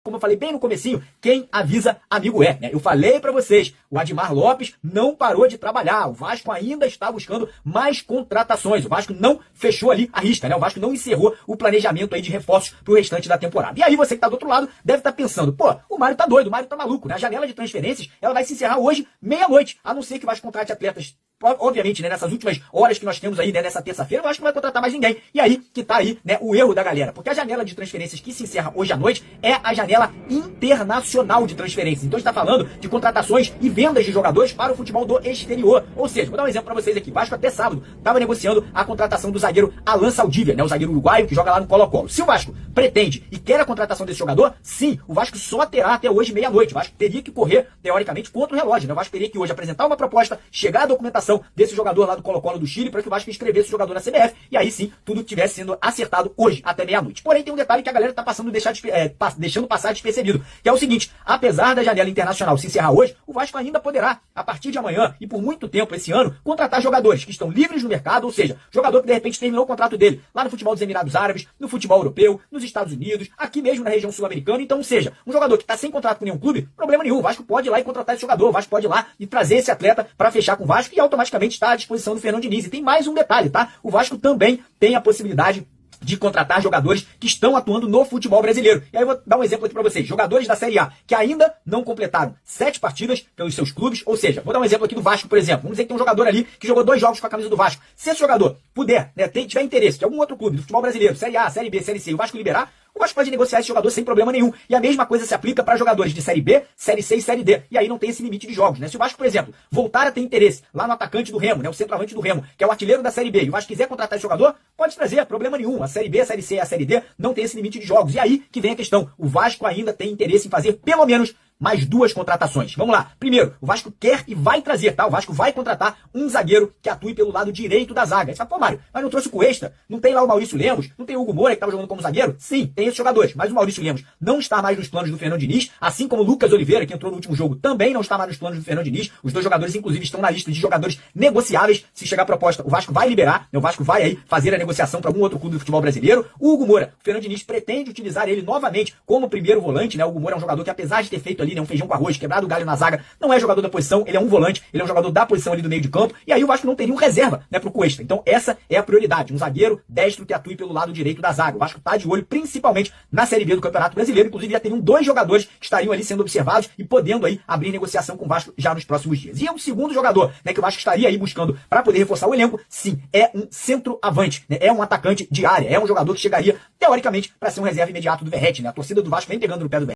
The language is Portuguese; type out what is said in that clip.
como eu falei bem no comecinho, quem avisa, amigo é, né? Eu falei pra vocês, o Admar Lopes não parou de trabalhar, o Vasco ainda está buscando mais contratações, o Vasco não fechou ali a risca, né? O Vasco não encerrou o planejamento aí de reforços pro restante da temporada. E aí você que tá do outro lado deve estar pensando, pô, o Mário tá doido, o Mário tá maluco, né? A janela de transferências, ela vai se encerrar hoje, meia-noite, a não ser que o Vasco contrate atletas. Obviamente, né, nessas últimas horas que nós temos aí, né, nessa terça-feira, eu acho que não vai contratar mais ninguém. E aí que tá aí, né, o erro da galera. Porque a janela de transferências que se encerra hoje à noite é a janela internacional de transferências. Então a gente tá falando de contratações e vendas de jogadores para o futebol do exterior. Ou seja, vou dar um exemplo para vocês aqui. Vasco até sábado estava negociando a contratação do zagueiro Alan Saldívia, né, o zagueiro uruguaio que joga lá no Colo-Colo. Se o Vasco pretende e quer a contratação desse jogador, sim, o Vasco só terá até hoje meia-noite. O Vasco teria que correr, teoricamente, contra o relógio, né? O Vasco teria que hoje apresentar uma proposta, chegar a documentação desse jogador lá do Colo-Colo do Chile para que o Vasco inscrevesse o jogador na CBF e aí sim tudo tivesse sendo acertado hoje até meia-noite. Porém tem um detalhe que a galera está deixando passar despercebido, que é o seguinte: apesar da janela internacional se encerrar hoje, o Vasco ainda poderá, a partir de amanhã e por muito tempo esse ano, contratar jogadores que estão livres no mercado, ou seja, jogador que de repente terminou o contrato dele lá no futebol dos Emirados Árabes, no futebol europeu, nos Estados Unidos, aqui mesmo na região sul-americana. Então, ou seja, um jogador que está sem contrato com nenhum clube, problema nenhum, o Vasco pode ir lá e contratar esse jogador, o Vasco pode ir lá e trazer esse atleta para fechar com o Vasco e automaticamente está à disposição do Fernando Diniz. E tem mais um detalhe, tá? O Vasco também tem a possibilidade de contratar jogadores que estão atuando no futebol brasileiro. E aí eu vou dar um exemplo aqui para vocês. Jogadores da Série A que ainda não completaram 7 partidas pelos seus clubes, ou seja, vou dar um exemplo aqui do Vasco, por exemplo. Vamos dizer que tem um jogador ali que jogou 2 jogos com a camisa do Vasco. Se esse jogador puder, né, tiver interesse de algum outro clube do futebol brasileiro, Série A, Série B, Série C, o Vasco liberar, o Vasco pode negociar esse jogador sem problema nenhum. E a mesma coisa se aplica para jogadores de Série B, Série C e Série D. E aí não tem esse limite de jogos, né? Se o Vasco, por exemplo, voltar a ter interesse lá no atacante do Remo, né, o centroavante do Remo, que é o artilheiro da Série B, e o Vasco quiser contratar esse jogador, pode trazer, problema nenhum. A Série B, a Série C e a Série D não tem esse limite de jogos. E aí que vem a questão. O Vasco ainda tem interesse em fazer pelo menos mais 2 contratações. Vamos lá. Primeiro, o Vasco quer e vai trazer, tá? O Vasco vai contratar um zagueiro que atue pelo lado direito da zaga. Você fala, pô, Mário, mas não trouxe o Cuesta? Não tem lá o Maurício Lemos? Não tem o Hugo Moura que estava jogando como zagueiro? Sim, tem esses jogadores. Mas o Maurício Lemos não está mais nos planos do Fernando Diniz, assim como o Lucas Oliveira, que entrou no último jogo, também não está mais nos planos do Fernando Diniz. Os 2 jogadores, inclusive, estão na lista de jogadores negociáveis. Se chegar a proposta, o Vasco vai liberar, né? O Vasco vai aí fazer a negociação para algum outro clube do futebol brasileiro. O Hugo Moura, o Fernando Diniz pretende utilizar ele novamente como primeiro volante, né? O Hugo Moura é um jogador que, apesar de ter feito ali, né, um feijão com arroz, quebrado o galho na zaga, não é jogador da posição, ele é um volante, ele é um jogador da posição ali do meio de campo, e aí o Vasco não teria um reserva, né, pro Cuesta. Então essa é a prioridade, um zagueiro destro que atue pelo lado direito da zaga. O Vasco tá de olho principalmente na Série B do Campeonato Brasileiro, inclusive já teriam 2 jogadores que estariam ali sendo observados e podendo aí abrir negociação com o Vasco já nos próximos dias. E é o segundo jogador, né, que o Vasco estaria aí buscando para poder reforçar o elenco, sim, é um centroavante, né, é um atacante de área, é um jogador que chegaria teoricamente para ser um reserva imediato do Verratti, né? A torcida do Vasco vem pegando no pé do Verratti.